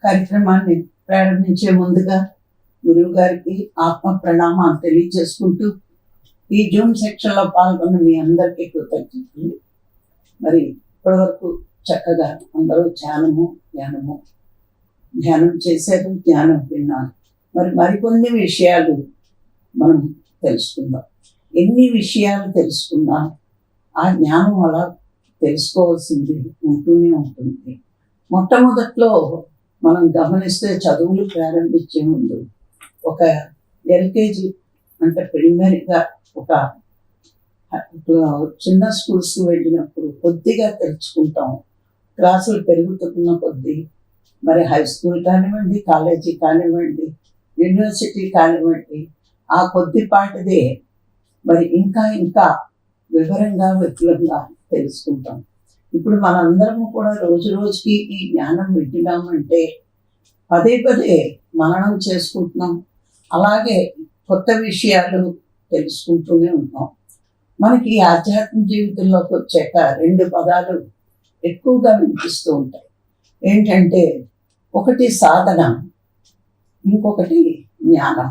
కార్యక్రమాన్ని ప్రారంభించే ముందుగా గురువు గారికి ఆత్మ ప్రణామాలు తెలియజేసుకుంటూ ఈ జూమ్ సెక్షన్లో పాల్గొన్న మీ అందరికీ కృతజ్ఞతలు. మరి ఇప్పటివరకు చక్కగా అందరూ ధ్యానం చేశారు, జ్ఞానం విన్నారు. మరికొన్ని విషయాలు మనం తెలుసుకుందాం. ఎన్ని విషయాలు తెలుసుకున్నా ఆ జ్ఞానం అలా తెలుసుకోవాల్సింది ఉంటూనే ఉంటుంది. మొట్టమొదట్లో మనం గమనిస్తే చదువులు ప్రారంభించే ముందు ఒక ఎల్కేజీ అంటే ప్రిలిమినరీగా ఒక చిన్న స్కూల్స్కి వెళ్ళినప్పుడు కొద్దిగా తెలుసుకుంటాం. క్లాసులు పెరుగుతున్న కొద్దీ మరి హై స్కూల్ కానివ్వండి, కాలేజీ కానివ్వండి, యూనివర్సిటీ కానివ్వండి, ఆ కొద్దిపాటిదే మరి ఇంకా వివరంగా విపులంగా తెలుసుకుంటాం. ఇప్పుడు మనందరము కూడా రోజు రోజుకి ఈ జ్ఞానం వింటున్నామంటే పదే మననం చేసుకుంటున్నాం. అలాగే కొత్త విషయాలు తెలుసుకుంటూనే ఉంటాం. మనకి ఆధ్యాత్మిక జీవితంలోకి వచ్చాక 2 పదాలు ఎక్కువగా వినిపిస్తూ ఉంటాయి. ఏంటంటే ఒకటి సాధన, ఇంకొకటి జ్ఞానం.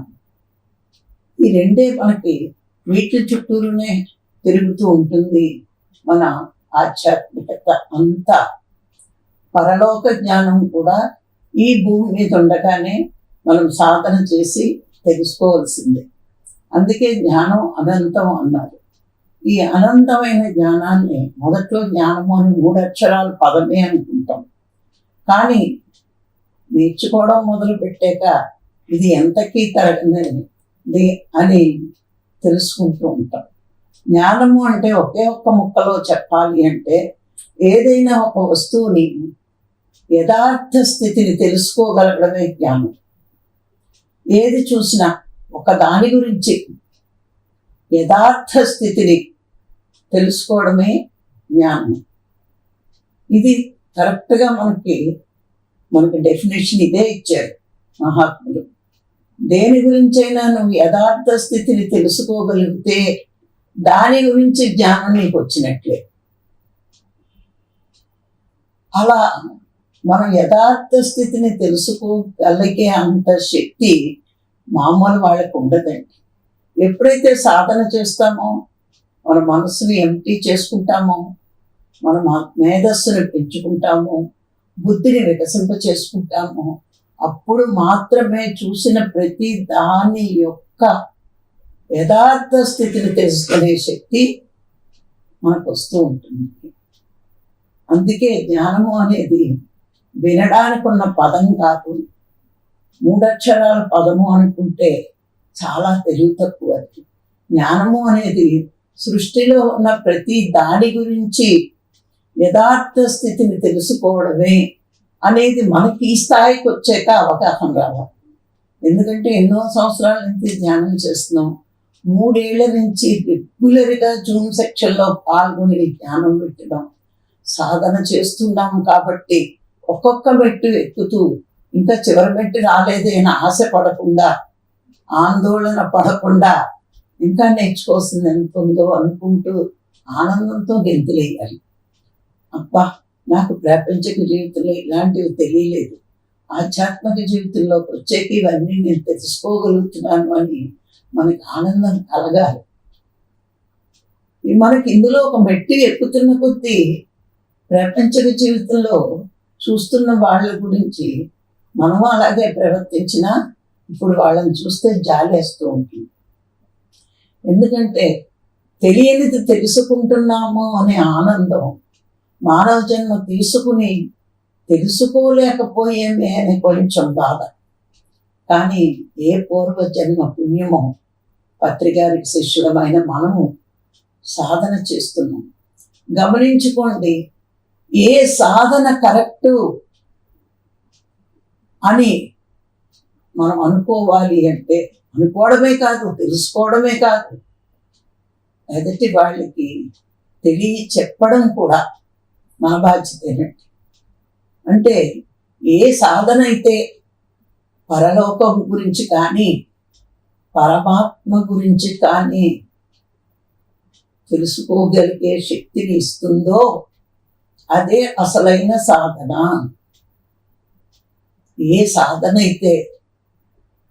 ఈ రెండే మనకి వీటి చుట్టూరునే తిరుగుతూ ఉంటుంది మన ఆధ్యాత్మికత అంతా. పరలోక జ్ఞానం కూడా ఈ భూమి మీద ఉండగానే మనం సాధన చేసి తెలుసుకోవాల్సిందే. అందుకే జ్ఞానం అనంతం అన్నారు. ఈ అనంతమైన జ్ఞానాన్ని మొదట్లో జ్ఞానము అని 3 అక్షరాల పదమే అనుకుంటాం. కానీ నేర్చుకోవడం మొదలు పెట్టాక ఇది ఎంతకీ తరగనిది అని తెలుసుకుంటూ ఉంటాం. జ్ఞానము అంటే ఒకే ఒక్క ముక్కలో చెప్పాలి అంటే ఏదైనా ఒక వస్తువుని యథార్థ స్థితిని తెలుసుకోగలగడమే జ్ఞానం. ఏది చూసినా ఒక దాని గురించి యథార్థ స్థితిని తెలుసుకోవడమే జ్ఞానం. ఇది కరెక్ట్గా మనకి డెఫినేషన్ ఇదే ఇచ్చారు మహాత్ములు. దేని గురించైనా నువ్వు యథార్థ స్థితిని తెలుసుకోగలిగితే దాని గురించి జ్ఞానం నీకు వచ్చినట్లే. అలా మనం యథార్థ స్థితిని తెలుసుకోగలిగే అంత శక్తి మామూలు వాళ్ళకు ఉండదండి. ఎప్పుడైతే సాధన చేస్తామో, మన మనసుని ఎంటీ చేసుకుంటామో, మన మేధస్సును పెంచుకుంటామో, బుద్ధిని వికసింప చేసుకుంటామో, అప్పుడు మాత్రమే చూసిన ప్రతి దాని యొక్క యథార్థ స్థితిని తెలుసుకునే శక్తి మనకు వస్తూ ఉంటుంది. అందుకే జ్ఞానము అనేది వినడానికి ఉన్న పదం కాదు. 3 అక్షరాల పదము అనుకుంటే చాలా తెలివి తక్కువ. జ్ఞానము అనేది సృష్టిలో ఉన్న ప్రతి దాని గురించి యథార్థ స్థితిని తెలుసుకోవడమే అనేది మనకి ఈ స్థాయికి వచ్చాక అవగాహన రావాలి. ఎందుకంటే ఎన్నో సంవత్సరాల నుంచి ధ్యానం చేస్తున్నాం. 3 ఏళ్ల నుంచి రెగ్యులర్గా జూమ్ సెక్షన్లో పాల్గొని జ్ఞానం పెట్టడం సాధన చేస్తున్నాం. కాబట్టి ఒక్కొక్క మెట్టు ఎక్కుతూ ఇంకా చివరి మెట్టు రాలేదే అని ఆశపడకుండా, ఆందోళన పడకుండా ఇంకా నేర్చుకోవాల్సింది ఎంత ఉందో అనుకుంటూ ఆనందంతో గెంతులేయాలి. అబ్బా, నాకు ప్రాపంచిక జీవితంలో ఇలాంటివి తెలియలేదు, ఆధ్యాత్మిక జీవితంలోకి వచ్చేకి ఇవన్నీ నేను తెలుసుకోగలుగుతున్నాను అని మనకి ఆనందం కలగాలి. మనకి ఇందులో ఒక మెట్టు ఎక్కుతున్న కొద్దీ ప్రాపంచిక జీవితంలో చూస్తున్న వాళ్ళ గురించి మనము అలాగే ప్రవర్తించినా ఇప్పుడు వాళ్ళని చూస్తే జాలేస్తూ ఉంటుంది. ఎందుకంటే తెలియనిది తెలుసుకుంటున్నాము అనే ఆనందం మానవ జన్మ తీసుకుని తెలుసుకోలేకపోయేమే అని కొంచెం బాధ. కానీ ఏ పూర్వజన్మ పుణ్యమో పత్రికారికి శిష్యుడమైన మనము సాధన చేస్తున్నాం. గమనించుకోండి, ఏ సాధన కరెక్టు అని మనం అనుకోవాలి అంటే అనుకోవడమే కాదు, తెలుసుకోవడమే కాదు, ఎదుటి వాళ్ళకి చెప్పడం కూడా మన బాధ్యతేనండి. అంటే ఏ సాధన అయితే పరలోకం గురించి కానీ పరమాత్మ గురించి కానీ తెలుసుకోగలిగే శక్తిని ఇస్తుందో అదే అసలైన సాధన. ఏ సాధన అయితే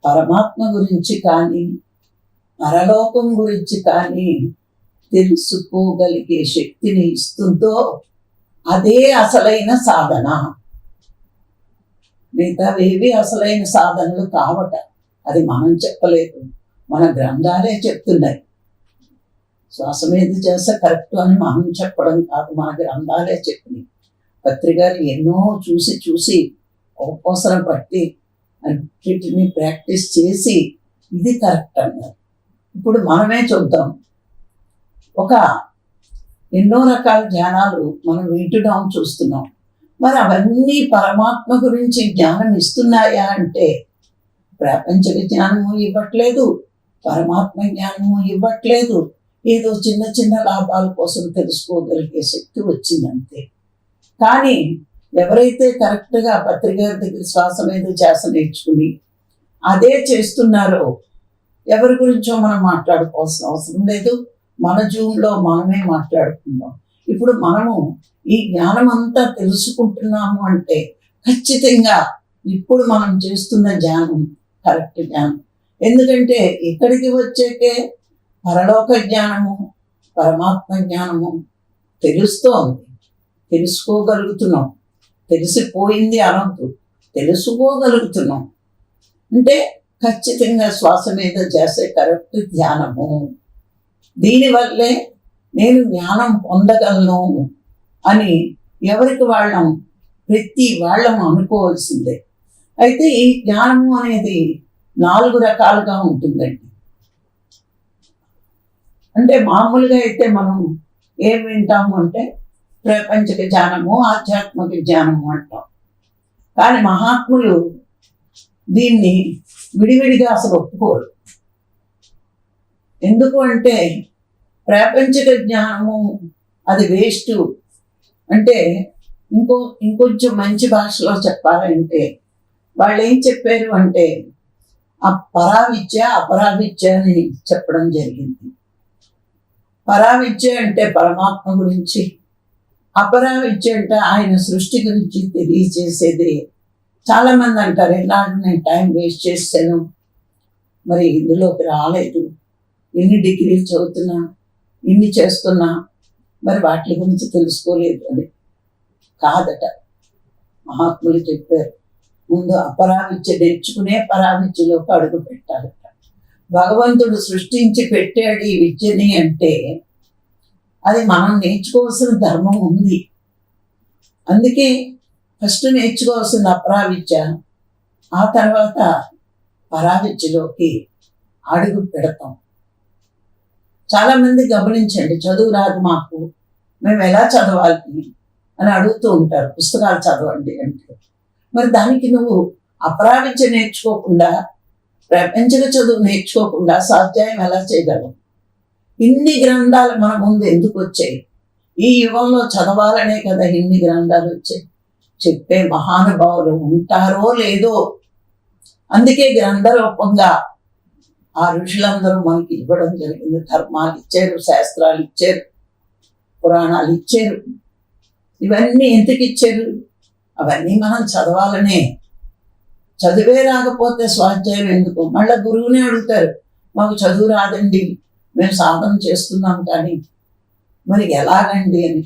పరమాత్మ గురించి కానీ పరలోకం గురించి కానీ తెలుసుకోగలిగే శక్తిని ఇస్తుందో అదే అసలైన సాధన. మిగతావేవి అసలైన సాధనలు కావట. అది మనం చెప్పలేదు, మన గ్రంథాలే చెప్తున్నాయి. శ్వాస మీద చేస్తే కరెక్ట్ అని మనం చెప్పడం కాదు, మన గ్రంథాలే చెప్పినాయి. పత్రికారు ఎన్నో చూసి చూసి అవసరం పట్టి వీటిని ప్రాక్టీస్ చేసి ఇది కరెక్ట్ అన్నారు. ఇప్పుడు మనమే చూద్దాం. ఎన్నో రకాల జ్ఞానాలు మనం వింటున్నాం, చూస్తున్నాం. మరి అవన్నీ పరమాత్మ గురించి జ్ఞానం ఇస్తున్నాయా అంటే ప్రాపంచిక జ్ఞానము ఇవ్వట్లేదు, పరమాత్మ జ్ఞానము ఇవ్వట్లేదు. ఏదో చిన్న చిన్న లాభాల కోసం తెలుసుకోగలిగే శక్తి వచ్చిందంతే. కానీ ఎవరైతే కరెక్ట్గా పత్రికారి దగ్గర శ్వాస మీద ధ్యాస నేర్చుకుని అదే చేస్తున్నారో ఎవరి గురించో మనం మాట్లాడుకోవాల్సిన అవసరం లేదు. మన జూన్లో మనమే మాట్లాడుకుందాం. ఇప్పుడు మనము ఈ జ్ఞానం అంతా తెలుసుకుంటున్నాము అంటే ఖచ్చితంగా ఇప్పుడు మనం చేస్తున్న జ్ఞానం కరెక్ట్ జ్ఞానం. ఎందుకంటే ఇక్కడికి వచ్చేకే పరలోక జ్ఞానము పరమాత్మ జ్ఞానము తెలుస్తోంది, తెలుసుకోగలుగుతున్నాం. తెలిసిపోయింది అనొద్దు, తెలుసుకోగలుగుతున్నాం. అంటే ఖచ్చితంగా శ్వాస మీద చేసే కరెక్ట్ ధ్యానము. దీనివల్లే నేను జ్ఞానం పొందగలను అని ఎవరికి ప్రతి వాళ్ళం అనుకోవాల్సిందే. అయితే ఈ జ్ఞానము అనేది 4 రకాలుగా ఉంటుందండి. అంటే మామూలుగా అయితే మనం ఏం వింటాము అంటే ప్రపంచక జ్ఞానము, ఆధ్యాత్మిక జ్ఞానము అంటాం. కానీ మహాత్ములు దీన్ని విడివిడిగా అసలు ఒప్పుకోరు. ఎందుకు అంటే ప్రాపంచిక జ్ఞానము అది వేస్ట్. అంటే ఇంకొంచెం మంచి భాషలో చెప్పాలంటే వాళ్ళు ఏం చెప్పారు అంటే ఆ పరావిద్య అపరావిద్య అని చెప్పడం జరిగింది. పరావిద్య అంటే పరమాత్మ గురించి, అపరావిద్య అంటే ఆయన సృష్టి గురించి తెలియజేసేది. చాలామంది అంటారు, ఎలాంటి నేను టైం వేస్ట్ చేశాను, మరి ఇందులోకి రాలేదు, ఎన్ని డిగ్రీలు చదువుతున్నా, ఇన్ని చేస్తున్నా, మరి వాటి గురించి తెలుసుకోలేదు అని. కాదట, మహాత్ములు చెప్పారు, ముందు అపరావిద్య నేర్చుకునే పరావిద్యలోకి అడుగు పెట్టాలట. భగవంతుడు సృష్టించి పెట్టాడు ఈ విద్యని అంటే అది మనం నేర్చుకోవాల్సిన ధర్మం ఉంది. అందుకే ఫస్ట్ నేర్చుకోవాల్సిన అపరావిద్య, ఆ తర్వాత పరావిద్యలోకి అడుగు పెడతాం. చాలామంది గమనించండి, చదువు రాదు మాకు, మేము ఎలా చదవాలి అని అడుగుతూ ఉంటారు. పుస్తకాలు చదవండి అంటే మరి దానికి నువ్వు అపరావిద్య నేర్చుకోకుండా, ప్రపంచక చదువు నేర్చుకోకుండా స్వాధ్యాయం ఎలా చేయగలవు? ఇన్ని గ్రంథాలు మన ముందు ఎందుకు వచ్చాయి? ఈ యుగంలో చదవాలనే కదా ఇన్ని గ్రంథాలు వచ్చాయి. చెప్పే మహానుభావులు ఉంటారో లేదో, అందుకే గ్రంథ రూపంగా ఆ ఋషులందరూ మనకి ఇవ్వడం జరిగింది. ధర్మాలు ఇచ్చారు, శాస్త్రాలు ఇచ్చారు, పురాణాలు ఇచ్చారు. ఇవన్నీ ఎందుకు ఇచ్చారు? అవన్నీ మనం చదవాలనే. చదివే రాకపోతే స్వాధ్యాయం ఎందుకు? మళ్ళీ గురువునే అడుగుతారు, మాకు చదువు రాదండి, మేము సాధన చేస్తున్నాం కానీ మరి ఎలాగండి అని.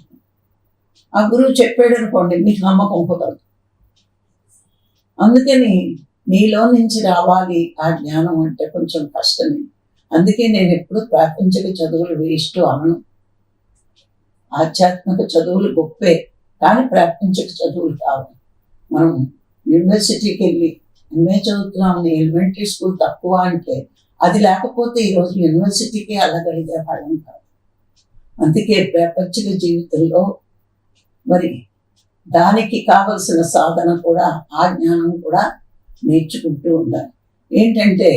ఆ గురువు చెప్పాడు అనుకోండి, మీకు నమ్మకం కుదరదు. అందుకని నీలో నుంచి రావాలి ఆ జ్ఞానం అంటే కొంచెం కష్టమే. అందుకే నేను ఎప్పుడు ప్రాపంచిక చదువులు వేస్ట్ అనను. ఆధ్యాత్మిక చదువులు గొప్పే, కానీ ప్రాపంచిక చదువులు కావాలి. మనం యూనివర్సిటీకి వెళ్ళి ఎంఏ చదువుతున్నామని ఎలిమెంటరీ స్కూల్ తక్కువ అంటే అది లేకపోతే ఈరోజు యూనివర్సిటీకి వెళ్ళగలిగే వాళ్ళం కాదు. అందుకే ప్రాపంచిక జీవితంలో మరి దానికి కావలసిన సాధన కూడా, ఆ జ్ఞానం కూడా నేర్చుకుంటూ ఉండాలి. ఏంటంటే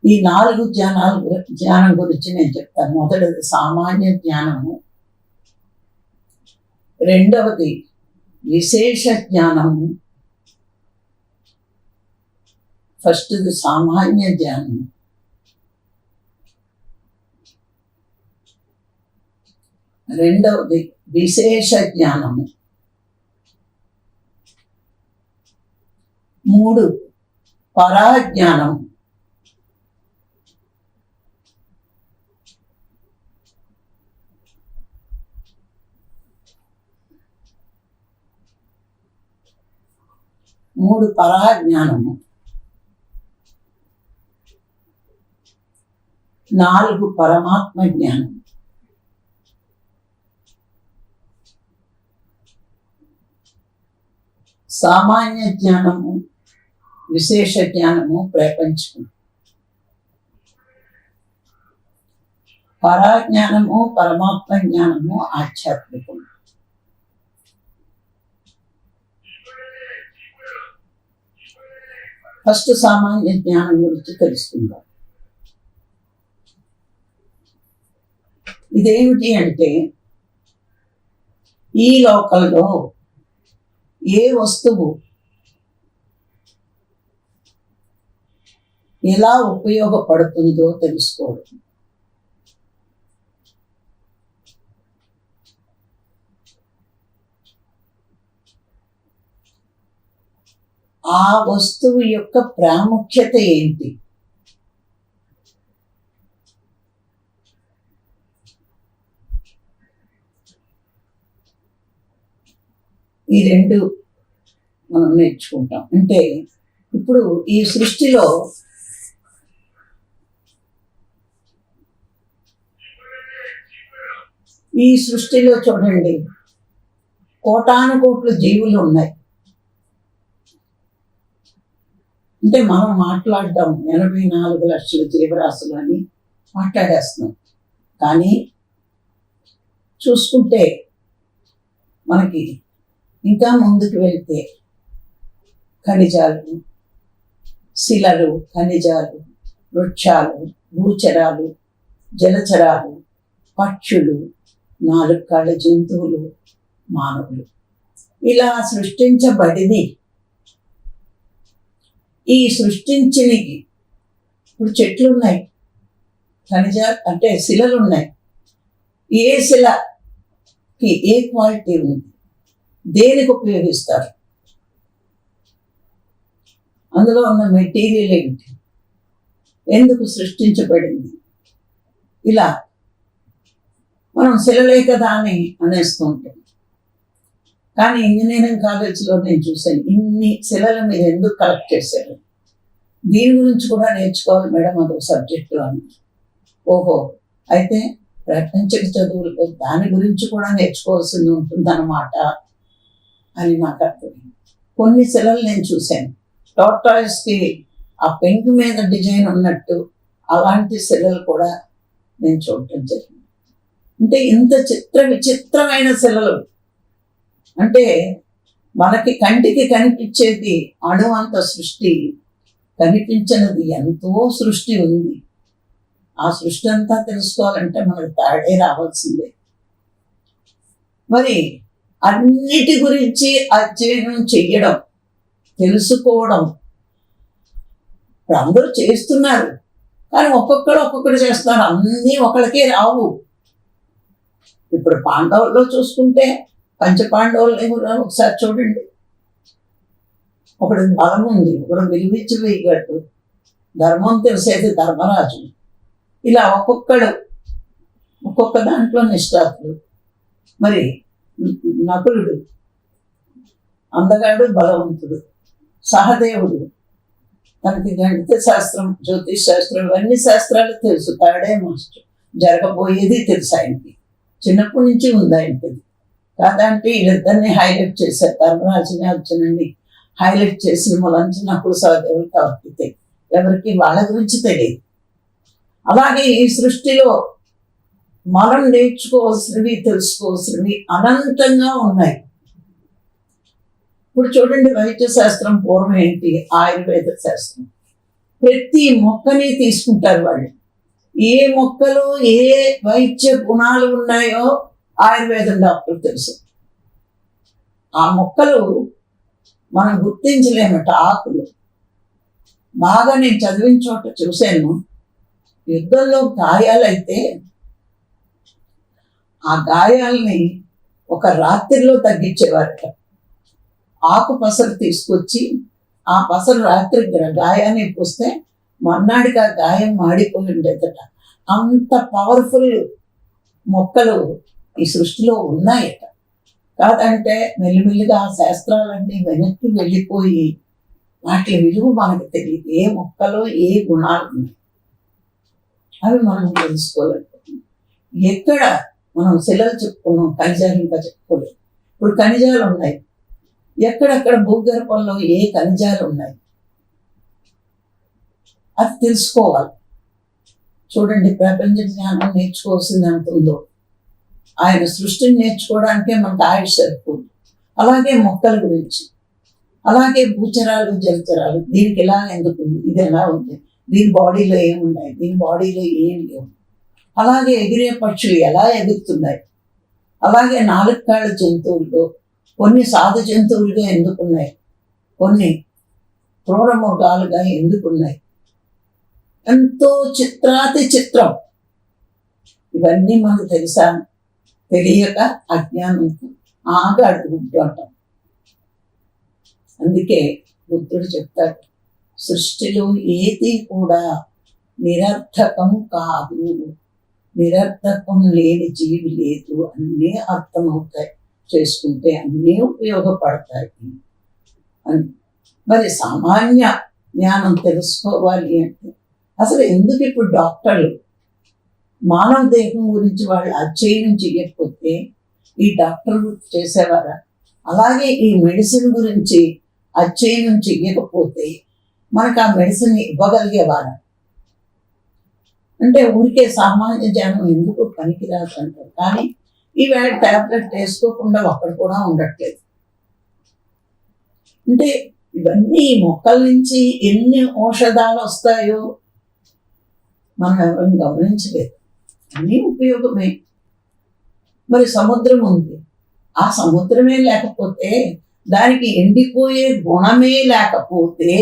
ఈ 4 జ్ఞానం గురించి నేను చెప్తాను. మొదటిది సామాన్య జ్ఞానము, రెండవది విశేష జ్ఞానము. ఫస్ట్ది సామాన్య జ్ఞానము, రెండవది విశేష జ్ఞానము. 3 పరాజ్ఞానం. మూడు పరాజ్ఞానము. 4 పరమాత్మ జ్ఞానం. సామాన్య జ్ఞానము, విశేష జ్ఞానము, ప్రపంచము. పరాజ్ఞానము, పరమాత్మ జ్ఞానము, ఆధ్యాత్మికము. ఫస్ట్ సామాన్య జ్ఞానం గురించి తెలుసుకుందాం. ఇదేమిటి అంటే, ఈ లోకంలో ఏ వస్తువు ఎలా ఉపయోగపడుతుందో తెలుసుకోవడం. ఆ వస్తువు యొక్క ప్రాముఖ్యత ఏంటి, ఈ 2 మనం నేర్చుకుంటాం. అంటే ఇప్పుడు ఈ సృష్టిలో చూడండి, కోటాను కోట్ల జీవులు ఉన్నాయి. అంటే మనం మాట్లాడటం 84 లక్షల జీవరాశులు అని మాట్లాడేస్తున్నాం. కానీ చూసుకుంటే మనకి ఇంకా ముందుకు వెళ్తే ఖనిజాలు, శిలలు, ఖనిజాలు, వృక్షాలు, భూచరాలు, జలచరాలు, పక్షులు, 4 కాళ్ళ జంతువులు, మానవులు, ఇలా సృష్టించబడింది. ఈ సృష్టించినకి ఇప్పుడు చెట్లు ఉన్నాయి, ఖనిజాలు అంటే శిలలు ఉన్నాయి. ఏ శిలకి ఏ క్వాలిటీ ఉంది, దేనికి ఉపయోగిస్తారు, అందులో ఉన్న మెటీరియల్ ఏంటి, ఎందుకు సృష్టించబడింది, ఇలా మనం శిలలే కదా అని అనేస్తూ ఉంటాం. కానీ ఇంజనీరింగ్ కాలేజీలో నేను చూశాను, ఇన్ని శిలలు మీరు ఎందుకు కలెక్ట్ చేశారు, దీని గురించి కూడా నేర్చుకోవాలి మేడం, అదొక సబ్జెక్టు అని. ఓహో, అయితే ప్రపంచక చదువులు దాని గురించి కూడా నేర్చుకోవాల్సింది ఉంటుందన్నమాట అని నాకు అర్థమైంది. కొన్ని శిలలు నేను చూశాను, టార్టాయిస్కి ఆ పెంకు మీద డిజైన్ ఉన్నట్టు అలాంటి శిలలు కూడా నేను చూడటం జరిగింది. అంటే ఇంత విచిత్రమైన శిలలు, అంటే మనకి కంటికి కనిపించేది అణువంత సృష్టి, కనిపించినది ఎంతో సృష్టి ఉంది. ఆ సృష్టి అంతా తెలుసుకోవాలంటే మనకు తాడే రావాల్సిందే. మరి అన్నిటి గురించి అధ్యయనం చెయ్యడం, తెలుసుకోవడం ఇప్పుడు అందరూ చేస్తున్నారు, కానీ ఒక్కొక్కడు చేస్తున్నారు, అన్నీ ఒకరికే రావు. ఇప్పుడు పాండవుల్లో చూసుకుంటే పంచపాండవుల్ని కూడా ఒకసారి చూడండి, ఒకటి బలం ఉంది, ఒకడు విలువిచ్చి వేయగట్టు, ధర్మం తెలిసేది ధర్మరాజు. ఇలా ఒక్కొక్క దాంట్లో నిష్ఠాతులు. మరి నకులుడు అందగాడు, బలవంతుడు. సహదేవుడు తనకి గణిత శాస్త్రం, జ్యోతిష్ శాస్త్రం, ఇవన్నీ శాస్త్రాలు తెలుసు, తాడే మాస్టర్. జరగబోయేది తెలుసు ఆయనకి, చిన్నప్పటి నుంచి ఉంది ఆయనకి. కాదంటే వీళ్ళిద్దరిని హైలైట్ చేశారు, ధర్మరాజుని అర్జునుడిని హైలైట్ చేసిన మూలంచి నకులు సహదేవులు కాబట్టి ఎవరికి వాళ్ళ గురించి తెలియదు. అలాగే ఈ సృష్టిలో మనం నేర్చుకోవాల్సినవి, తెలుసుకోవాల్సినవి అనంతంగా ఉన్నాయి. ఇప్పుడు చూడండి, వైద్య శాస్త్రం పూర్వం ఏంటి, ఆయుర్వేద శాస్త్రం. ప్రతి మొక్కని తీసుకుంటారు వాళ్ళు, ఏ మొక్కలో ఏ వైద్య గుణాలు ఉన్నాయో ఆయుర్వేదం డాక్టర్ తెలుసు. ఆ మొక్కలు మనం గుర్తించలేమట. ఆకులు బాగా నేను చదివిన చోట చూశాను, యుద్ధంలో గాయాలైతే ఆ గాయాలని ఒక రాత్రిలో తగ్గించేవారట. ఆకు పసరు తీసుకొచ్చి ఆ పసరు రాత్రి గాయాన్ని పూస్తే మర్నాడికి ఆ గాయం మాడిపోయి ఉండేదట. అంత పవర్ఫుల్ మొక్కలు ఈ సృష్టిలో ఉన్నాయట. కాదంటే మెల్లిమెల్లిగా ఆ శాస్త్రాలన్నీ వెనక్కి వెళ్ళిపోయి వాటి విలువ మనకు తెలియదు. ఏ మొక్కలో ఏ గుణాలు ఉన్నాయి అవి మనం తెలుసుకోలేకపోతున్నాం. ఎక్కడ మనం శిలలు చెప్పుకున్నాం, ఖనిజాలు ఇంకా చెప్పుకోలేదు. ఇప్పుడు ఖనిజాలు ఉన్నాయి, ఎక్కడెక్కడ భూగర్భంలో ఏ ఖనిజాలు ఉన్నాయి అది తెలుసుకోవాలి. చూడండి, ప్రపంచ జ్ఞానం నేర్చుకోవాల్సింది ఎంత ఉందో. ఆయన సృష్టిని నేర్చుకోవడానికే మనకు ఆయుష్ సరిపోదు. అలాగే మొక్కల గురించి, అలాగే భూచరాలు జలచరాలు, దీనికి ఎలా ఎందుకు ఉంది, ఇది ఎలా ఉంది, దీని బాడీలో ఏమున్నాయి, దీని బాడీలో ఏం లేవు. అలాగే ఎగిరే పక్షులు ఎలా ఎగురుతున్నాయి, అలాగే 4 కాళ్ళ జంతువుల్లో కొన్ని సాధు జంతువులుగా ఎందుకున్నాయి, కొన్ని క్రూరమృగాలుగా ఎందుకున్నాయి. ఎంతో చిత్రాతి చిత్రం. ఇవన్నీ మనకు తెలుసా? తెలియక అజ్ఞానంతో ఆగాడుకుంటూ ఉంటాం. అందుకే బుద్ధుడు చెప్తాడు, సృష్టిలో ఏది కూడా నిరర్థకం కాదు, నిరర్థకం లేని జీవి లేదు, అన్నీ అర్థమవుతాయి, చేసుకుంటే అన్నీ ఉపయోగపడతాయి అని. మరి సామాన్య జ్ఞానం తెలుసుకోవాలి అంటే అసలు ఎందుకు ఇప్పుడు డాక్టర్లు మానవ దేహం గురించి వాళ్ళు అధ్యయనం చేయకపోతే ఈ డాక్టర్లు చేసేవారా? అలాగే ఈ మెడిసిన్ గురించి అధ్యయనం చెయ్యకపోతే మనకు ఆ మెడిసిన్ ఇవ్వగలిగేవారా? అంటే ఊరికే సామాన్య జ్ఞానం ఎందుకు పనికిరాదు అంటారు. కానీ ఈవేళ ట్యాబ్లెట్ వేసుకోకుండా ఒక్కడు కూడా ఉండట్లేదు. అంటే ఇవన్నీ మొక్కల నుంచి ఎన్ని ఔషధాలు వస్తాయో మనం ఎవరిని గమనించలేదు. అన్నీ ఉపయోగమే. మరి సముద్రం ఉంది, ఆ సముద్రమే లేకపోతే, దానికి ఎండిపోయే గుణమే లేకపోతే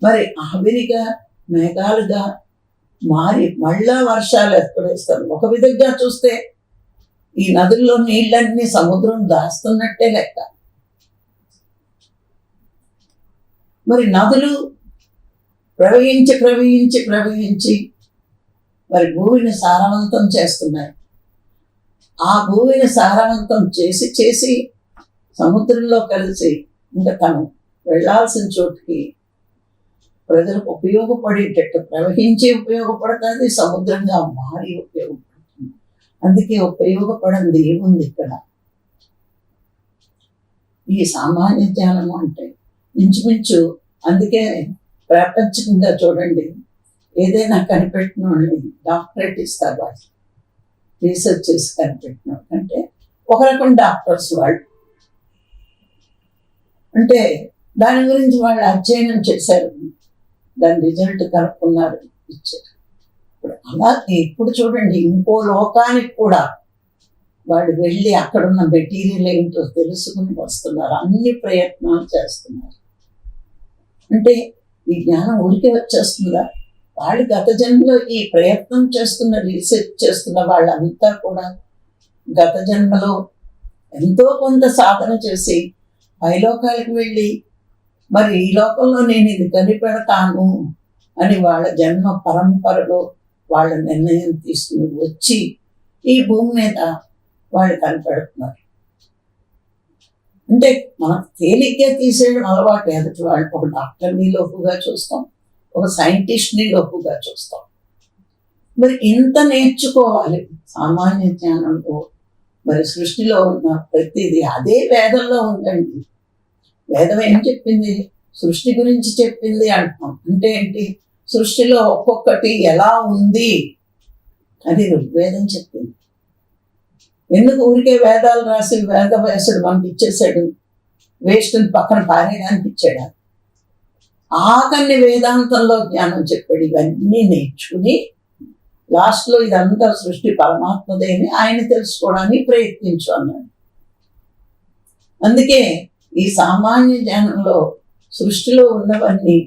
మరి ఆవిరిగా మేఘాలుగా మారి మళ్ళా వర్షాలు ఏర్పడేస్తారు. ఒక విధంగా చూస్తే ఈ నదుల్లో నీళ్ళన్నీ సముద్రం దాస్తున్నట్టే లెక్క. మరి నదులు ప్రవహించి ప్రవహించి ప్రవహించి మరి భూమిని సారవంతం చేస్తున్నాయి. ఆ భూమిని సారవంతం చేసి చేసి సముద్రంలో కలిసి ఇంకా తను వెళ్ళాల్సిన చోటుకి ప్రజలకు ఉపయోగపడేటట్టు ప్రవహించి ఉపయోగపడుతుంది, సముద్రంగా మారి ఉపయోగపడుతుంది. అందుకే ఉపయోగపడింది ఏముంది ఇక్కడ? ఈ సామాన్య జ్ఞానం అంటే ఇంచుమించు. అందుకే ప్రాపంచికంగా చూడండి, ఏదైనా కనిపెట్టిన వాళ్ళని డాక్టరేట్ ఇస్తారు. వాళ్ళు రీసెర్చ్ చేసి కనిపెట్టిన అంటే ఒక రకం డాక్టర్స్ వాళ్ళు. అంటే దాని గురించి వాళ్ళు అధ్యయనం చేశారు, దాని రిజల్ట్ కనుక్కున్నారు, ఇచ్చారు. అలాగే ఇప్పుడు చూడండి, ఇంకో లోకానికి కూడా వాళ్ళు వెళ్ళి అక్కడున్న మెటీరియల్ ఏంటో తెలుసుకుని వస్తున్నారు, అన్ని ప్రయత్నాలు చేస్తున్నారు. అంటే ఈ జ్ఞానం ఊరికే వచ్చేస్తుందా? వాళ్ళు గత జన్మలో ఈ ప్రయత్నం చేస్తున్న, రీసెర్చ్ చేస్తున్న వాళ్ళంతా కూడా గత జన్మలో ఎంతో కొంత సాధన చేసి పైలోకాలకు వెళ్ళి మరి ఈ లోకంలో నేను ఇది కనిపెడతాను అని వాళ్ళ జన్మ పరంపరలో వాళ్ళ నిర్ణయం తీసుకుని వచ్చి ఈ భూమి మీద వాళ్ళు కనిపెడుతున్నారు. అంటే మనం తేలిగ్గా తీసేయడం అలవాటు. ఎదుటి వాళ్ళు ఒక డాక్టర్ని లోపుగా చూస్తాం, ఒక సైంటిస్ట్ని లోపుగా చూస్తాం. మరి ఇంత నేర్చుకోవాలి సామాన్య జ్ఞానంలో. మరి సృష్టిలో ఉన్న ప్రతిదీ అదే వేదంలో ఉందండి. వేదం ఏం చెప్పింది? సృష్టి గురించి చెప్పింది అంటున్నాం. అంటే ఏంటి? సృష్టిలో ఒక్కొక్కటి ఎలా ఉంది అని ఋగ్వేదం చెప్పింది. ఎందుకు ఊరికే వేదాలు రాసి వేద వ్యాసుడు మనకి ఇచ్చేసాడు, వేస్ట్ని పక్కన పారేయడానికి ఇచ్చాడు? ఆఖరిని వేదాంతంలో జ్ఞానం చెప్పాడు. ఇవన్నీ నేర్చుకుని లాస్ట్లో ఇదంతా సృష్టి పరమాత్మదేని ఆయన తెలుసుకోవడానికి ప్రయత్నించు అన్నాడు. అందుకే ఈ సామాన్య జ్ఞానంలో సృష్టిలో ఉన్నవన్నీ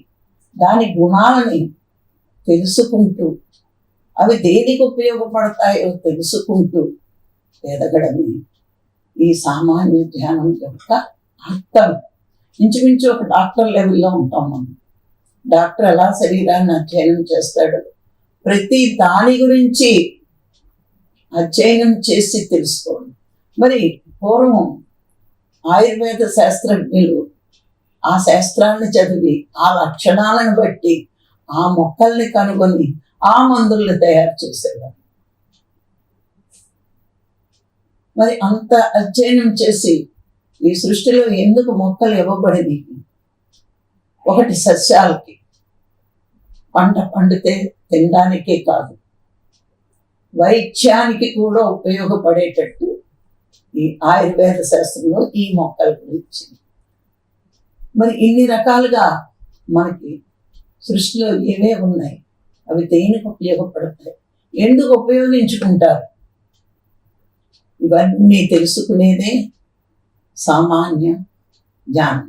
దాని గుణాలని తెలుసుకుంటూ అవి దేనికి ఉపయోగపడతాయో తెలుసుకుంటూ ఎదగడమే ఈ సామాన్య జ్ఞానం యొక్క అర్థం. ఇంచుమించు ఒక డాక్టర్ లెవెల్లో ఉంటాం మనం. డాక్టర్ ఎలా శరీరాన్ని అధ్యయనం చేస్తాడు, ప్రతి దాని గురించి అధ్యయనం చేసి తెలుసుకోండి. మరి పూర్వం ఆయుర్వేద శాస్త్రజ్ఞులు ఆ శాస్త్రాన్ని చదివి ఆ లక్షణాలను బట్టి ఆ మొక్కల్ని కనుగొని ఆ మందుల్ని తయారు చేసేవారు. మరి అంత అధ్యయనం చేసి ఈ సృష్టిలో ఎందుకు మొక్కలు ఇవ్వబడింది? ఒకటి సస్యాలకి, పంట పండితే తినడానికే కాదు, వైద్యానికి కూడా ఉపయోగపడేటట్టు ఈ ఆయుర్వేద శాస్త్రంలో ఈ మొక్కల గురించి. మరి ఇన్ని రకాలుగా మనకి సృష్టిలో ఏవే ఉన్నాయి, అవి దేనికి ఉపయోగపడతాయి, ఎందుకు ఉపయోగించుకుంటారు, ఇవన్నీ తెలుసుకునేదే సామాన్య జ్ఞానం.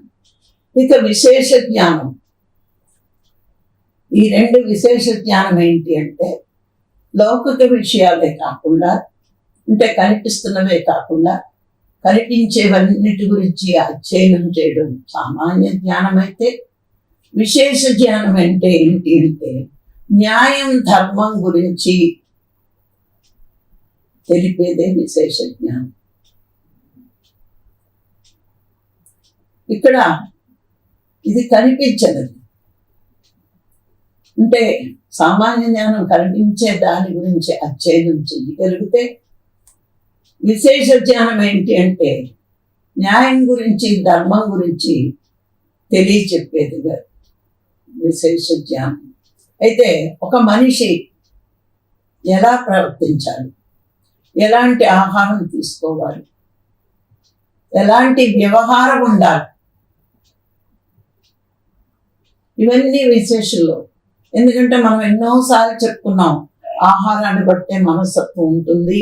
ఇక విశేష జ్ఞానం. ఈ రెండు విశేష జ్ఞానం ఏంటి అంటే, లౌకిక విషయాలే కాకుండా, అంటే కనిపిస్తున్నవే కాకుండా కనిపించేవన్నిటి గురించి అధ్యయనం చేయడం సామాన్య జ్ఞానం అయితే, విశేష జ్ఞానం అంటే ఏంటి అంటే న్యాయం ధర్మం గురించి తెలిపేదే విశేష జ్ఞానం. ఇక్కడ ఇది కనిపించదు, అంటే సామాన్య జ్ఞానం కనిపించే దాని గురించి అధ్యయనం చేయగలిగితే, విశేష జ్ఞానం ఏంటి అంటే న్యాయం గురించి ధర్మం గురించి తెలియచెప్పేదిగా విశేష జ్ఞానం. అయితే ఒక మనిషి ఎలా ప్రవర్తించాలి, ఎలాంటి ఆహారం తీసుకోవాలి, ఎలాంటి వ్యవహారం ఉండాలి, ఇవన్నీ విశేషంలో. ఎందుకంటే మనం ఎన్నోసార్లు చెప్పుకున్నాం, ఆహారాన్ని బట్టే మనస్తత్వం ఉంటుంది,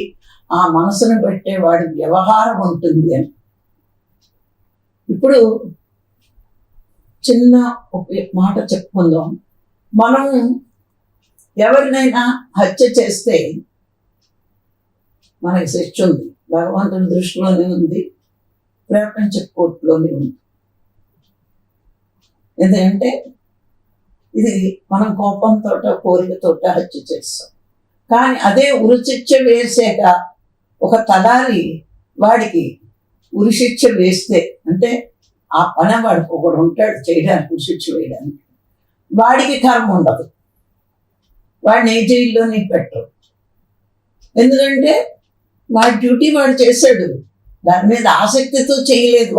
ఆ మనసును బట్టే వాడి వ్యవహారం ఉంటుంది అని. ఇప్పుడు చిన్న ఒక మాట చెప్పుకుందాం. మనం ఎవరినైనా హత్య చేస్తే మనకి శిక్ష ఉంది, భగవంతుడి దృష్టిలోనే ఉంది, ప్రపంచ కోర్టులోనే ఉంది. ఎందుకంటే ఇది మనం కోపంతో కోరికతో హత్య చేస్తాం. కానీ అదే ఉరిశిక్ష వేసాక ఒక తలారి వాడికి ఉరిశిక్ష వేస్తే, అంటే ఆ పని వాడు ఒకడు ఉంటాడు చేయడానికి, ఉరిశిక్ష వేయడానికి, వాడికి కర్మ ఉండదు, వాడిని ఏ జైల్లోనే పెట్టరు. ఎందుకంటే వాడి డ్యూటీ వాడు చేశాడు, దాని మీద ఆసక్తితో చేయలేదు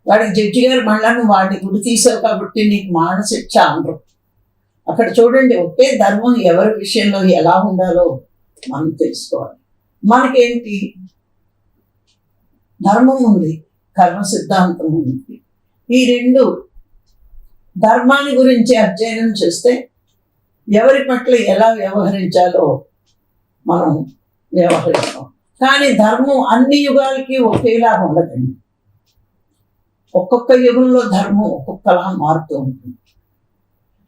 వాడికి జడ్జి గారు మళ్ళా నువ్వు వాడిని గుడి తీసావు కాబట్టి నీకు మానశిక్ష అనరు. అక్కడ చూడండి, ఒకే ధర్మం ఎవరి విషయంలో ఎలా ఉండాలో మనం తెలుసుకోవాలి. మనకేంటి ధర్మం ఉంది, కర్మ సిద్ధాంతం ఉంది. ఈ రెండు ధర్మాన్ని గురించి అధ్యయనం చేస్తే ఎవరి పట్ల ఎలా వ్యవహరించాలో మనం వ్యవహరిస్తాం. కానీ ధర్మం అన్ని యుగాలకి ఒకేలా ఉండదండి. ఒక్కొక్క యుగంలో ధర్మం ఒక్కొక్కలా మారుతూ ఉంటుంది.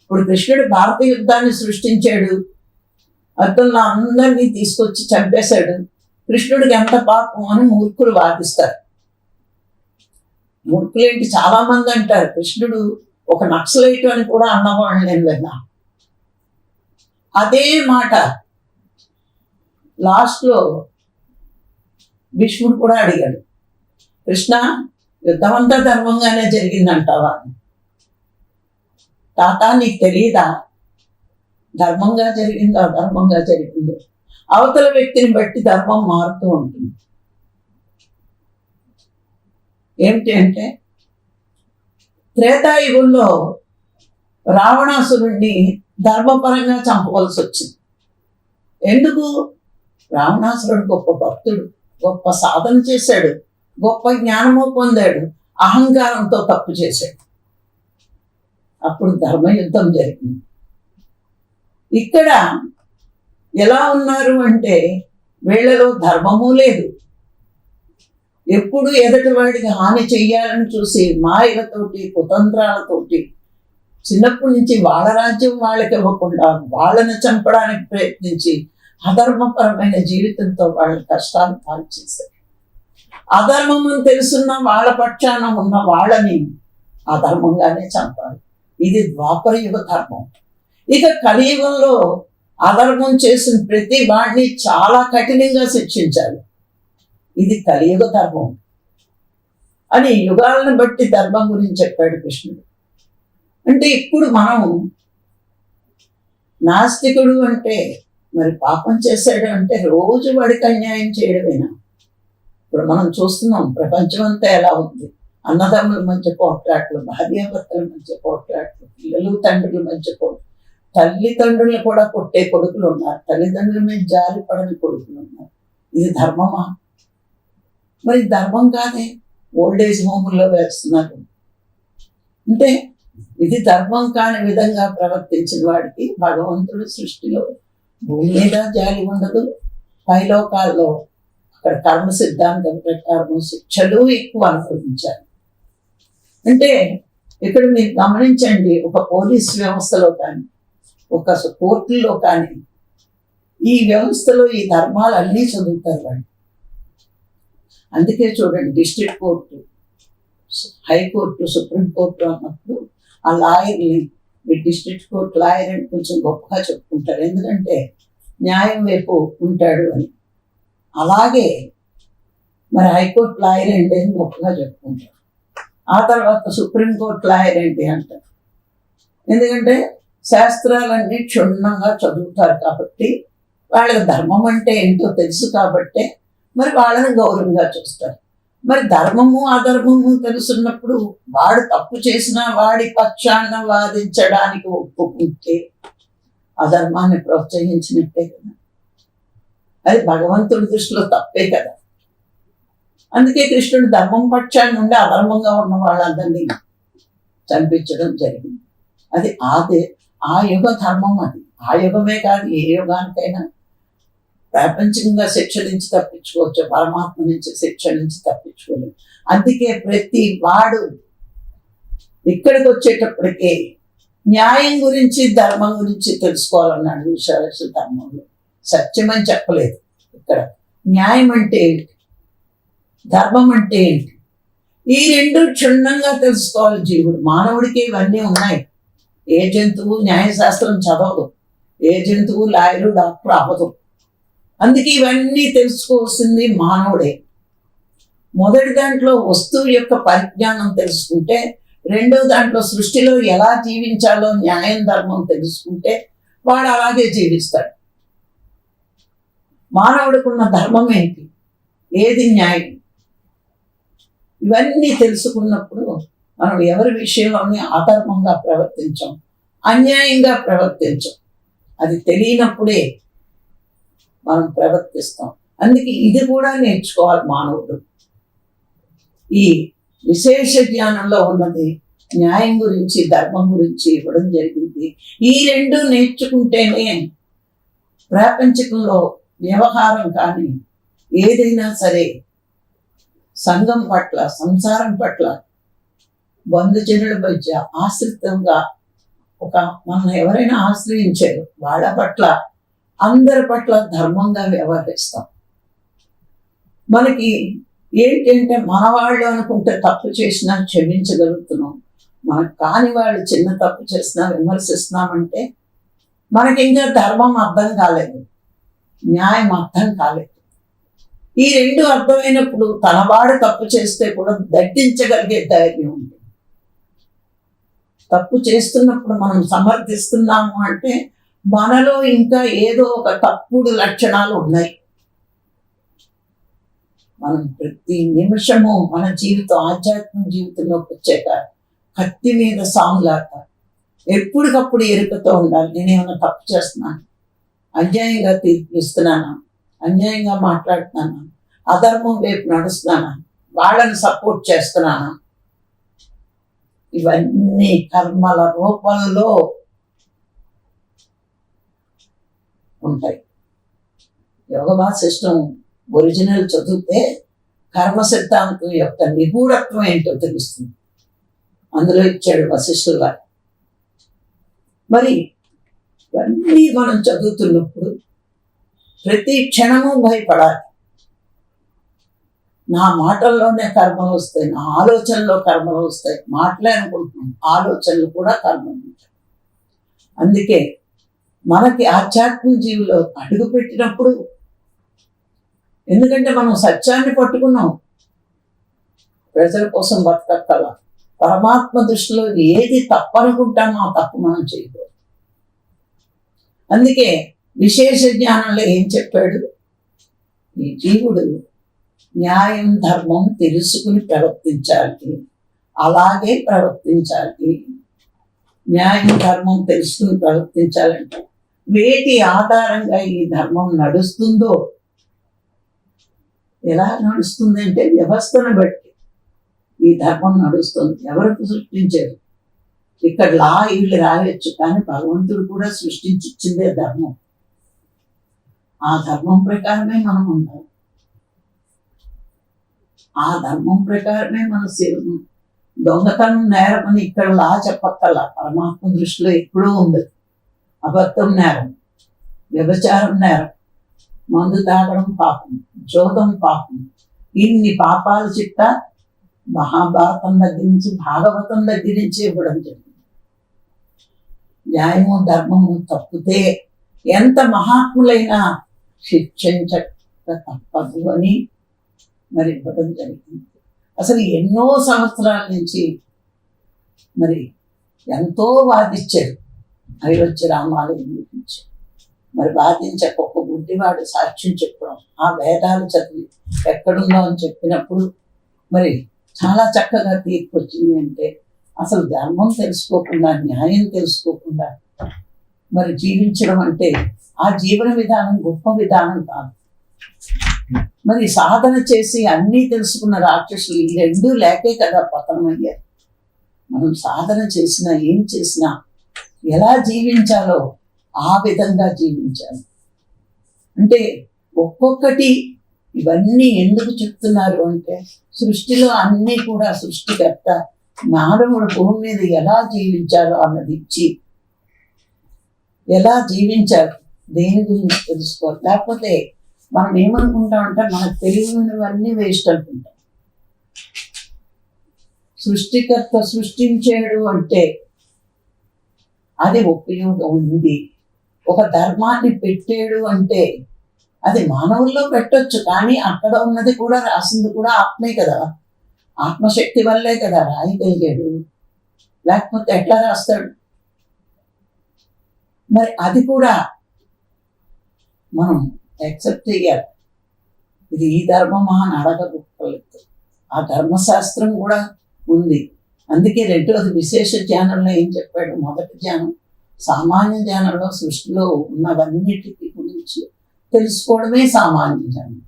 ఇప్పుడు కృష్ణుడు భారత యుద్ధాన్ని సృష్టించాడు, అర్జునులు అందరినీ తీసుకొచ్చి చంపేశాడు. కృష్ణుడికి ఎంత పాపం అని మూర్ఖులు వాదిస్తారు. మూర్ఖులేంటి, చాలా మంది అంటారు కృష్ణుడు ఒక నక్సలైట్ అని కూడా అన్నవాళ్ళు నేను విన్నా. అదే మాట లాస్ట్లో భీష్ముడు కూడా అడిగాడు, కృష్ణ యుద్ధం అంతా ధర్మంగానే జరిగిందంటావా? తాత నీకు తెలియదా ధర్మంగా జరిగిందో అధర్మంగా జరిగిందో? అవతల వ్యక్తిని బట్టి ధర్మం మారుతూ ఉంటుంది. ఏమిటి అంటే త్రేతాయుగంలో రావణాసురుణ్ణి ధర్మపరంగా చంపవలసి వచ్చింది. ఎందుకు? రావణాసురుడు గొప్ప భక్తుడు, గొప్ప సాధన చేశాడు, గొప్ప జ్ఞానము పొందాడు, అహంకారంతో తప్పు చేశాడు. అప్పుడు ధర్మయుద్ధం జరిగింది. ఇక్కడ ఎలా ఉన్నారు అంటే వీళ్ళలో ధర్మము లేదు, ఎప్పుడు ఎదుటి వాడికి హాని చెయ్యాలని చూసి మాయలతోటి కుతంత్రాలతోటి చిన్నప్పటి నుంచి వాళ్ళ రాజ్యం వాళ్ళకి ఇవ్వకుండా వాళ్ళని చంపడానికి ప్రయత్నించి అధర్మపరమైన జీవితంతో వాళ్ళ కష్టాలు పాల్చేశారు. అధర్మం తెలుసున్న వాళ్ళ పక్షాన ఉన్న వాళ్ళని అధర్మంగానే చంపాలి. ఇది ద్వాపర యుగ ధర్మం. ఇక కలియుగంలో అధర్మం చేసిన ప్రతి వాడిని చాలా కఠినంగా శిక్షించాలి. ఇది కలియుగ ధర్మం అని యుగాలను బట్టి ధర్మం గురించి చెప్పాడు కృష్ణుడు. అంటే ఇప్పుడు మనం నాస్తికుడు అంటే మరి పాపం చేశాడు అంటే రోజు వాడికి అన్యాయం చేయడమేనా? ఇప్పుడు మనం చూస్తున్నాం ప్రపంచం అంతా ఎలా ఉంది. అన్నదమ్ముల మధ్య పోట్లాట్లు, భార్యాభర్తల మధ్య పోట్లాట్లు, పిల్లలు తండ్రుల మధ్య తల్లిదండ్రులు కూడా కొట్టే కొడుకులు ఉన్నారు, తల్లిదండ్రుల మీద జాలి పడని కొడుకులు ఉన్నారు. ఇది ధర్మమా? మరి ధర్మం కాదే. ఓల్డేజ్ హోముల్లో వేస్తున్నారు. అంటే ఇది ధర్మం కాని విధంగా ప్రవర్తించిన వాడికి భగవంతుడు సృష్టిలో భూమి మీద జాలి ఉండదు, పైలోకాల్లో అక్కడ కర్మ సిద్ధాంతం ప్రకారం శిక్షలు ఎక్కువ అనుభవించాలి. అంటే ఇక్కడ మీరు గమనించండి, ఒక పోలీస్ వ్యవస్థలో కానీ ఒక కోర్టుల్లో కానీ ఈ వ్యవస్థలో ఈ ధర్మాలన్నీ చదువుతారు వాళ్ళు. అందుకే చూడండి, డిస్ట్రిక్ట్ కోర్టు, హైకోర్టు, సుప్రీంకోర్టు అన్నప్పుడు ఆ లాయర్ని మీ డిస్ట్రిక్ట్ కోర్టు లాయర్ అని కొంచెం గొప్పగా చెప్పుకుంటారు, ఎందుకంటే న్యాయం వైపు ఉంటాడు అని. అలాగే మరి హైకోర్టు లాయర్ ఏంటి అని గొప్పగా చెప్పుకుంటారు. ఆ తర్వాత సుప్రీంకోర్టు లాయర్ ఏంటి అంటారు, ఎందుకంటే శాస్త్రాలన్నీ క్షుణ్ణంగా చదువుతారు కాబట్టి, వాళ్ళకి ధర్మం అంటే ఏంటో తెలుసు కాబట్టి మరి వాళ్ళని గౌరవంగా చూస్తారు. మరి ధర్మము అధర్మము తెలుసున్నప్పుడు వాడు తప్పు చేసినా వాడి పక్షాన వాదించడానికి ఒప్పుకుంటే అధర్మాన్ని ప్రోత్సహించినట్టే కదా, అది భగవంతుడి దృష్టిలో తప్పే కదా. అందుకే కృష్ణుడు ధర్మం పక్షాన్ని నుండి అధర్మంగా ఉన్న వాళ్ళందరినీ చంపించడం జరిగింది. అది ఆ యుగ ధర్మం. అది ఆ యుగమే కాదు, ఏ యుగానికైనా ప్రాపంచికంగా శిక్ష నుంచి తప్పించుకోవచ్చు, పరమాత్మ నుంచి శిక్ష నుంచి తప్పించుకోలేదు. అందుకే ప్రతి వాడు ఇక్కడికి వచ్చేటప్పటికే న్యాయం గురించి ధర్మం గురించి తెలుసుకోవాలన్నాడు విశ్వాస ధర్మంలో. సత్యం అని చెప్పలేదు ఇక్కడ. న్యాయం అంటే ఏంటి, ధర్మం అంటే ఏంటి, ఈ రెండు క్షుణ్ణంగా తెలుసుకోవాలి జీవుడు. మానవుడికి ఇవన్నీ ఉన్నాయి. ఏ జంతువు న్యాయశాస్త్రం చదవదు, ఏ జంతువు లాయరు డాక్టర్ అవ్వదు. అందుకే ఇవన్నీ తెలుసుకోవాల్సింది మానవుడే. మొదటి దాంట్లో వస్తువు యొక్క పరిజ్ఞానం తెలుసుకుంటే, రెండో దాంట్లో సృష్టిలో ఎలా జీవించాలో న్యాయం ధర్మం తెలుసుకుంటే వాడు అలాగే జీవిస్తాడు. మానవుడికున్న ధర్మం ఏంటి, ఏది న్యాయం, ఇవన్నీ తెలుసుకున్నప్పుడు మనం ఎవరి విషయంలోనే అధర్మంగా ప్రవర్తించాం, అన్యాయంగా ప్రవర్తించాం. అది తెలియనప్పుడే మనం ప్రవర్తిస్తాం. అందుకే ఇది కూడా నేర్చుకోవాలి మానవుడు. ఈ విశేష జ్ఞానంలో ఉన్నది న్యాయం గురించి ధర్మం గురించి ఇవ్వడం జరిగింది. ఈ రెండు నేర్చుకుంటేనే ప్రాపంచికంలో వ్యవహారం కానీ ఏదైనా సరే సంఘం పట్ల, సంసారం పట్ల, బంధుజనుల మధ్య ఆశ్రితంగా మనం ఎవరైనా ఆశ్రయించారు వాళ్ళ పట్ల, అందరి పట్ల ధర్మంగా వ్యవహరిస్తాం. మనకి ఏంటంటే మన వాళ్ళు అనుకుంటే తప్పు చేసినా క్షమించగలుగుతున్నాం, మనకు కాని వాళ్ళు చిన్న తప్పు చేసినా విమర్శిస్తున్నామంటే మనకి ఇంకా ధర్మం అర్థం కాలేదు, న్యాయం అర్థం కాలేదు. ఈ రెండు అర్థమైనప్పుడు తనవాడు తప్పు చేస్తే కూడా దట్టించగలిగే ధైర్యం ఉంది. తప్పు చేస్తున్నప్పుడు మనం సమర్థిస్తున్నాము అంటే మనలో ఇంకా ఏదో ఒక తప్పుడు లక్షణాలు ఉన్నాయి. మనం ప్రతి నిమిషము మన జీవితం, ఆధ్యాత్మిక జీవితంలోకి వచ్చాక కత్తి మీద సాములాట ఎప్పటికప్పుడు ఎరుకతో ఉండాలి. నేనేమైనా తప్పు చేస్తున్నాను, అన్యాయంగా తీర్పు ఇస్తున్నానా, అన్యాయంగా మాట్లాడుతున్నానా, అధర్మం వైపు నడుస్తున్నానా, వాళ్ళని సపోర్ట్ చేస్తున్నానా, ఇవన్నీ కర్మల రూపంలో ఉంటాయి. యోగ వాసిష్టం ఒరిజినల్ చదివితే కర్మ సిద్ధాంతం యొక్క నిగూఢత్వం ఏంటో తెలుస్తుంది. అందులో ఇచ్చాడు వశిష్ఠుల వారు. మరి ఇవన్నీ మనం చదువుతున్నప్పుడు ప్రతి క్షణము భయపడాలి. నా మాటల్లోనే కర్మలు వస్తాయి, నా ఆలోచనలో కర్మలు వస్తాయి. మాటలే అనుకుంటున్నాం, ఆలోచనలు కూడా కర్మలు ఉంటాయి. అందుకే మనకి ఆధ్యాత్మిక జీవిలో అడుగు పెట్టినప్పుడు, ఎందుకంటే మనం సత్యాన్ని పట్టుకున్నాం, ప్రజల కోసం బతకక్కల. పరమాత్మ దృష్టిలో ఏది తప్పనుకుంటామో ఆ తప్పు మనం చేయకూడదు. అందుకే విశేష జ్ఞానంలో ఏం చెప్పాడు, ఈ జీవుడు న్యాయం ధర్మం తెలుసుకుని ప్రవర్తించాలి, అలాగే ప్రవర్తించాలి. న్యాయం ధర్మం తెలుసుకుని ప్రవర్తించాలంటే వేటి ఆధారంగా ఈ ధర్మం నడుస్తుందో, ఎలా నడుస్తుంది అంటే వ్యవస్థను బట్టి ఈ ధర్మం నడుస్తుంది. ఎవరికి సృష్టించారు? ఇక్కడ వీళ్ళు రాయొచ్చు, కానీ భగవంతుడు కూడా సృష్టించి ఇచ్చిందే ధర్మం. ఆ ధర్మం ప్రకారమే మనం ఉండాలి, ఆ ధర్మం ప్రకారమే మన శివుడు. దొంగతనం నేరం అని ఇక్కడ చెప్పక్కల, పరమాత్మ దృష్టిలో ఎప్పుడూ ఉంది. అబద్ధం నేరం, వ్యభిచారం నేరం, మందు తాగడం పాపం, జోదం పాపం. ఇన్ని పాపాల చిట్ట మహాభారతం దగ్గర నుంచి భాగవతం దగ్గర నుంచి ఇవ్వడం జరిగింది. న్యాయము ధర్మము తప్పితే ఎంత మహాత్ములైనా శిక్షించక తప్పదు అని మరి ఇవ్వడం జరిగింది. అసలు ఎన్నో సంవత్సరాల నుంచి మరి ఎంతో వాదించారు అయోధ్య రామాలయం గురించి. మరి వాదించక ఒక గుడ్డివాడు సాక్ష్యం చెప్పడం, ఆ వేదాలు చదివి ఎక్కడుందో అని చెప్పినప్పుడు మరి చాలా చక్కగా తీర్పు వచ్చింది. అంటే అసలు ధర్మం తెలుసుకోకుండా, న్యాయం తెలుసుకోకుండా మరి జీవించడం అంటే ఆ జీవన విధానం గొప్ప విధానం కాదు. మరి సాధన చేసి అన్నీ తెలుసుకున్న రాక్షసులు ఈ రెండూ లేకే కదా పతనం అయ్యారు. మనం సాధన చేసినా ఏం చేసినా ఎలా జీవించాలో ఆ విధంగా జీవించాలి. అంటే ఒక్కొక్కటి ఇవన్నీ ఎందుకు చెప్తున్నారు అంటే, సృష్టిలో అన్నీ కూడా సృష్టికర్త మానవుడు భూమి మీద ఎలా జీవించాలో అన్నది ఇచ్చి, ఎలా జీవించాలి దేని గురించి తెలుసుకోవాలి. లేకపోతే మనం ఏమనుకుంటామంటే మనకు తెలియనివన్నీ వేస్ట్ అనుకుంటాం. సృష్టికర్త సృష్టించాడు అంటే అది ఉపయోగం ఉంది. ఒక ధర్మాన్ని పెట్టాడు అంటే అది మానవుల్లో పెట్టొచ్చు, కానీ అక్కడ ఉన్నది కూడా రాసింది కూడా ఆత్మే కదా, ఆత్మశక్తి వల్లే కదా రాయగలిగాడు. లేకపోతే ఎట్లా రాస్తాడు? మరి అది కూడా మనం యాక్సెప్ట్ చేయాలి. ఇది ఈ ధర్మమా అని అడగలేదు. ఆ ధర్మశాస్త్రం కూడా ఉంది. అందుకే రెండోది విశేష జ్ఞానంలో ఏం చెప్పాడు? మొదటి జ్ఞానం సామాన్య జ్ఞానంలో సృష్టిలో ఉన్నవన్నిటి గురించి తెలుసుకోవడమే సామాన్య జ్ఞానం.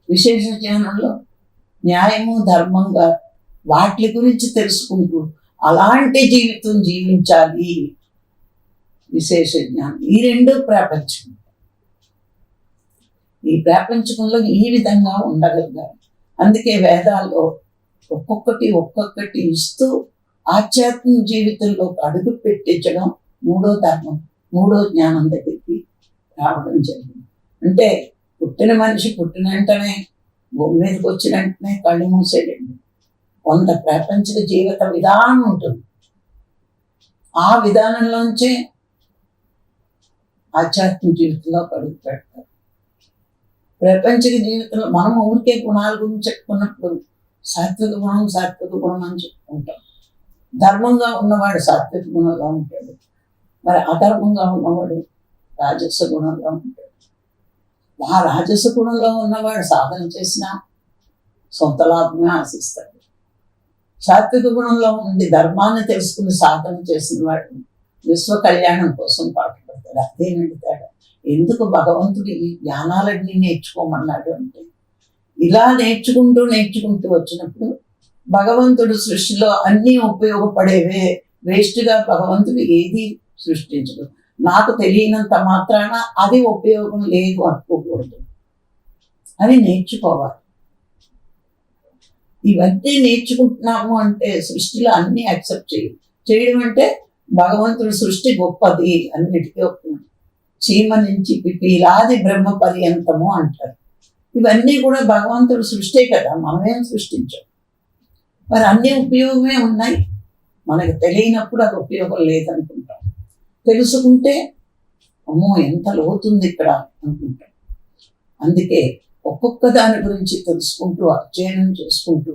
విశేష జ్ఞానంలో న్యాయము ధర్మంగా వాటి గురించి తెలుసుకుంటూ అలాంటి జీవితం జీవించాలి. విశేష జ్ఞానం ఈ రెండు ప్రపంచం, ఈ ప్రపంచంలో ఈ విధంగా ఉండగలగాలి. అందుకే వేదాల్లో ఒక్కొక్కటి ఇస్తూ ఆధ్యాత్మిక జీవితంలో అడుగు పెట్టించడం మూడో ధర్మం, మూడో జ్ఞానం దగ్గరికి రావడం జరిగింది. అంటే పుట్టిన మనిషి పుట్టిన వెంటనే భూమి మీదకి వచ్చిన వెంటనే కళ్ళు మూసేయండి, కొంత ప్రపంచక జీవిత విధానం ఉంటుంది. ఆ విధానంలోంచే ఆధ్యాత్మిక జీవితంలో అడుగు పెడతారు. ప్రపంచక జీవితంలో మనం ఊరికే గుణాల గురించి చెప్పుకున్నప్పుడు సాత్విక గుణం అని చెప్పుకుంటాం. ధర్మంగా ఉన్నవాడు సాత్విక గుణంగా ఉంటాడు, మరి అధర్మంగా ఉన్నవాడు రాజస గుణంగా ఉంటాడు. ఆ రాజస గుణంలో ఉన్నవాడు సాధన చేసినా సొంత లాభమే ఆశిస్తాడు. సాత్విక గుణంలో ఉండి ధర్మాన్ని తెలుసుకుని సాధన చేసిన వాడు విశ్వ కళ్యాణం కోసం పాటుపడతాడు. అదేనండి తేడా. ఎందుకు భగవంతుడు ఈ జ్ఞానాలన్నీ నేర్చుకోమన్నాడు అంటే, ఇలా నేర్చుకుంటూ వచ్చినప్పుడు భగవంతుడు సృష్టిలో అన్నీ ఉపయోగపడేవే, వేస్ట్గా భగవంతుడు ఏది సృష్టించడు. నాకు తెలియనంత మాత్రాన అది ఉపయోగం లేదు అనుకోకూడదు, అని నేర్చుకోవాలి. ఇవన్నీ నేర్చుకుంటున్నాము అంటే సృష్టిలో అన్నీ యాక్సెప్ట్ చేయడం అంటే భగవంతుడి సృష్టి గొప్పది, అన్నిటికీ ఒప్పుకున్నాడు. చీమ నుంచి పిపీలాది బ్రహ్మ పర్యంతము అంటారు. ఇవన్నీ కూడా భగవంతుడు సృష్టే కదా, మనమేం సృష్టించాం. మరి అన్ని ఉపయోగమే ఉన్నాయి. మనకు తెలియనప్పుడు అది ఉపయోగం లేదనుకుంటాం. తెలుసుకుంటే అమ్మో ఎంత లోతుంది ఇక్కడ అనుకుంటాం. అందుకే ఒక్కొక్క దాని గురించి తెలుసుకుంటూ అధ్యయనం చేసుకుంటూ,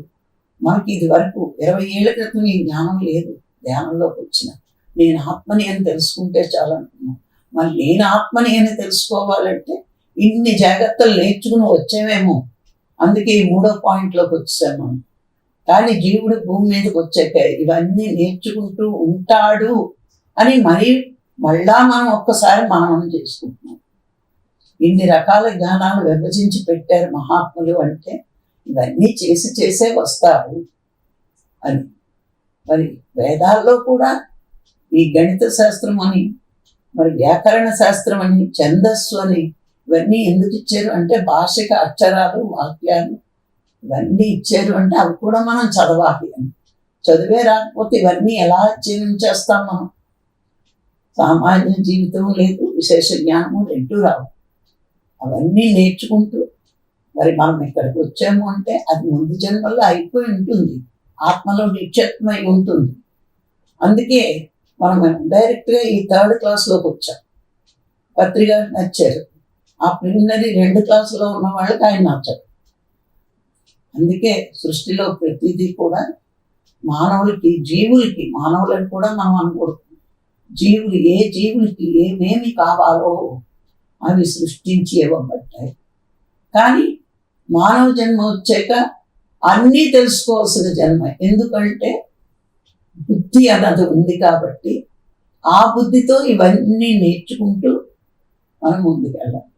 మనకి ఇది వరకు 20 ఏళ్ల క్రితం ఈ జ్ఞానం లేదు. ధ్యానంలోకి వచ్చిన నేను ఆత్మని అని తెలుసుకుంటే చాలనుకున్నాను. మరి నేను ఆత్మని అని తెలుసుకోవాలంటే ఇన్ని జాగ్రత్తలు నేర్చుకుని వచ్చేవేమో. అందుకే ఈ 3వ పాయింట్లోకి వచ్చాము మనం. కానీ జీవుడు భూమి మీదకి వచ్చాక ఇవన్నీ నేర్చుకుంటూ ఉంటాడు అని మళ్ళా మనం ఒక్కసారి మననం చేసుకుంటున్నాం. ఇన్ని రకాల జ్ఞానాలు విభజించి పెట్టారు మహాత్ములు అంటే ఇవన్నీ చేసే వస్తారు అని. మరి వేదాల్లో కూడా ఈ గణిత శాస్త్రం అని, మరి వ్యాకరణ శాస్త్రం అని, ఛందస్సు అని ఇవన్నీ ఎందుకు ఇచ్చారు అంటే భాషకి అక్షరాలు వాక్యాలు ఇవన్నీ ఇచ్చారు అంటే అవి కూడా మనం చదవాలి అని. చదివే రాకపోతే ఇవన్నీ ఎలా అధ్యయనం చేస్తాం మనం? సామాన్య జీవితం లేదు, విశేష జ్ఞానము రెండూ రావు. అవన్నీ నేర్చుకుంటూ మరి మనం ఇక్కడికి వచ్చాము అంటే అది ముందు జన్మల్లో అయిపోయి ఉంటుంది, ఆత్మలో నిక్షేపమై ఉంటుంది. అందుకే మనం డైరెక్ట్గా ఈ 3rd క్లాస్లోకి వచ్చాం. పత్రిక నచ్చారు, ఆ ప్రిలిమినరీ 2 క్లాసులో ఉన్న వాళ్ళకి ఆయన నచ్చారు. అందుకే సృష్టిలో ప్రతిదీ కూడా మానవులకి, జీవులకి, మానవులను కూడా మనం అనకూడదు, జీవులు ఏ జీవులకి ఏమేమి కావాలో అవి సృష్టించి ఇవ్వబడ్డాయి. కానీ మానవ జన్మ వచ్చాక అన్నీ తెలుసుకోవాల్సిన జన్మ. ఎందుకంటే బుద్ధి అన్నది ఉంది కాబట్టి ఆ బుద్ధితో ఇవన్నీ నేర్చుకుంటూ మనం ముందుకెళ్ళాలి.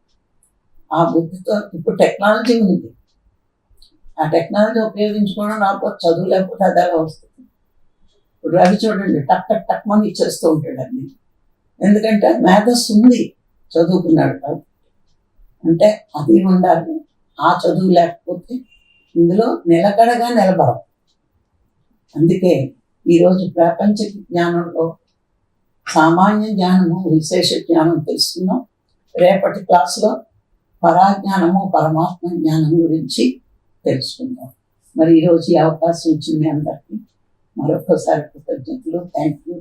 ఆ బుద్ధితో ఇప్పుడు టెక్నాలజీ ఉంది, ఆ టెక్నాలజీ ఉపయోగించుకోవడం రాకపోతే చదువు లేకపోతే అది ఎలా వస్తుంది? ఇప్పుడు రవి చూడండి, టక్ టక్ టక్ మని ఇచ్చేస్తూ ఉంటాడు అన్ని. ఎందుకంటే మేధస్సు ఉంది, చదువుకున్నాడు కాబట్టి. అంటే అది ఉండాలి. ఆ చదువు లేకపోతే ఇందులో నిలకడగా నిలబడం. అందుకే ఈరోజు ప్రపంచ జ్ఞానంలో సామాన్య జ్ఞానము, విశేష జ్ఞానం తెలుసుకున్నాం. రేపటి క్లాసులో పరాజ్ఞానము, పరమాత్మ జ్ఞానం గురించి తెలుసుకుందాం. మరి ఈరోజు ఈ అవకాశం ఇచ్చింది అందరికీ మరొకసారి కృతజ్ఞతలు. Thank you.